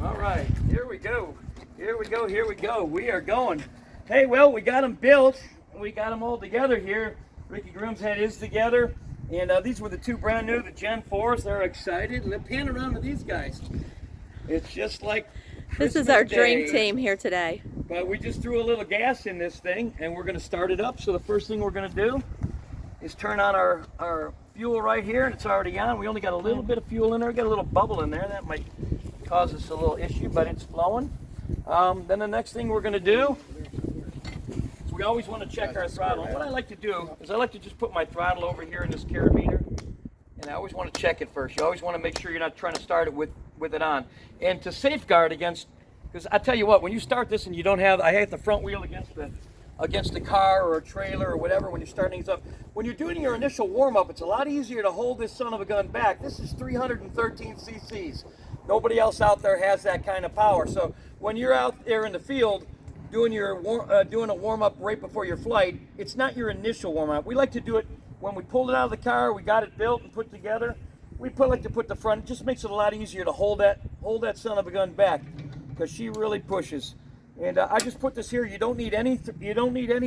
All right, here we go. Here we go, here we go. We are going. Hey, well, we got them built. We got them all together here. Ricky Groom's head is together. And these were the two brand new, the Gen 4s. They're excited. Let's pan around to these guys. It's just like Christmas This is our dream Day. team here today. But we just threw a little gas in this thing, and we're going to start it up. So the first thing we're going to do is turn on our fuel right here, and it's already on. We only got a little bit of fuel in there. We got a little bubble in there. That might cause us a little issue, but it's flowing. Then the next thing we're going to do is we always want to check our throttle. And what I like to do is I like to just put my throttle over here in this carabiner, and I always want to check it first. You always want to make sure you're not trying to start it with it on. And to safeguard against, because I tell you what, when you start this and you don't have, I hate the front wheel against the car or a trailer or whatever when you're starting things up. When you're doing your initial warm-up, it's a lot easier to hold this son of a gun back. This is 313 cc's. Nobody else out there has that kind of power. So when you're out there in the field doing doing a warm-up right before your flight, it's not your initial warm-up. We like to do it when we pulled it out of the car, we got it built and put together. We like to put the front. It just makes it a lot easier to hold that son of a gun back, because she really pushes. And I just put this here. You don't need any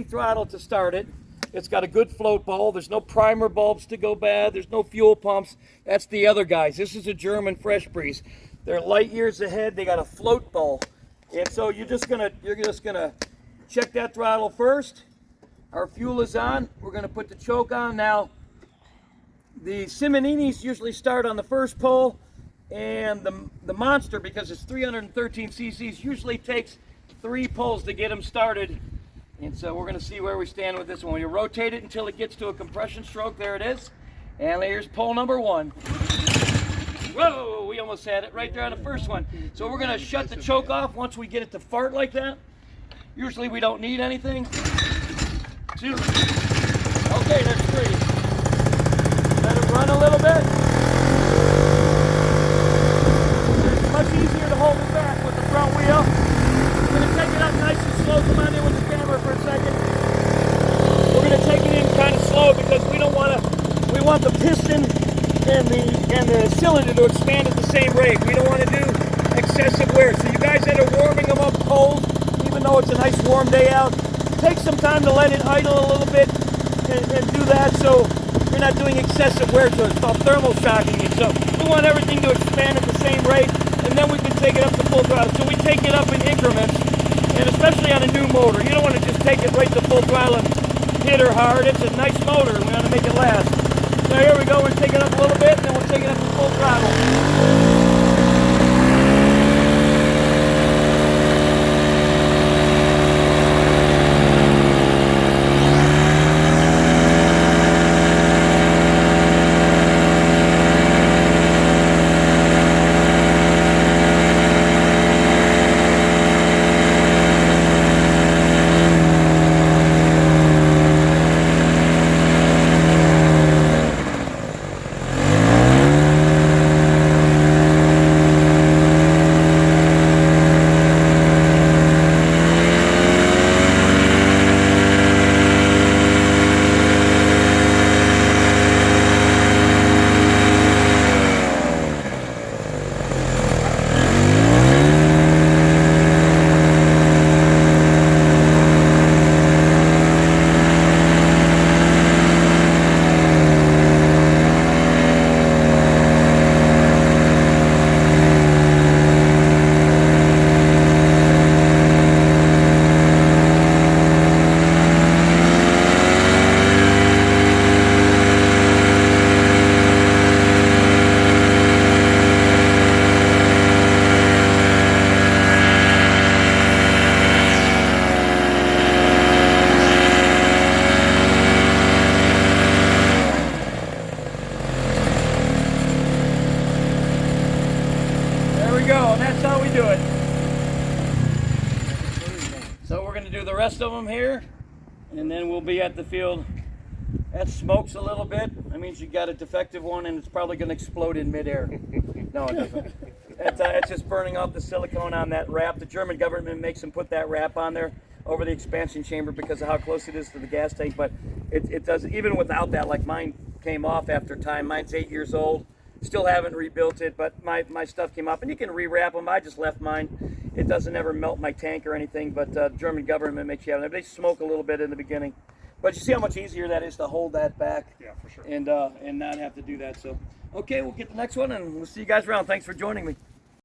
throttle to start it. It's got a good float bowl. There's no primer bulbs to go bad. There's no fuel pumps. That's the other guys. This is a German Fresh Breeze. They're light years ahead. They got a float bowl. And so you're just gonna check that throttle first. Our fuel is on. We're gonna put the choke on. Now, the Simoninis usually start on the first pull, and the Monster, because it's 313 cc's, usually takes 3 pulls to get them started. And so we're going to see where we stand with this one. You rotate it until it gets to a compression stroke. There it is. And here's pull number 1. Whoa, we almost had it right there on the first one. So we're going to shut the choke off once we get it to fart like that. Usually we don't need anything. 2. Okay, there's 3. Let it run a little bit. It's much easier to hold it back with the front wheel. We're going to take it up nice and slow. Come on in with the camera for a second. We're going to take it in kind of slow because we want the piston and the cylinder to expand at the same rate. We don't want to do excessive wear. So you guys that are warming them up cold, even though it's a nice warm day out, take some time to let it idle a little bit and do that so you're not doing excessive wear to it. It's called thermal shocking it. So we want everything to expand at the same rate, and then we can take it up to full throttle. So we take it up in increments, and especially on a new motor. You don't want to just take it right to full throttle and hit her hard. It's a nice motor, and we want to make it last. So here we go. We'll take it up a little bit, and then we'll take it up to full throttle. Do it. So we're going to do the rest of them here, and then we'll be at the field. That smokes a little bit. That means you got a defective one, and it's probably going to explode in midair. No, it doesn't. It's just burning off the silicone on that wrap. The German government makes them put that wrap on there over the expansion chamber because of how close it is to the gas tank. But it does, even without that. Like mine came off after time. Mine's 8 years old. Still haven't rebuilt it, but my stuff came up, and you can rewrap them. I just left mine. It doesn't ever melt my tank or anything, but German government makes you have it. They smoke a little bit in the beginning, but you see how much easier that is to hold that back. Yeah, for sure. And not have to do that. So, okay, we'll get the next one, and we'll see you guys around. Thanks for joining me.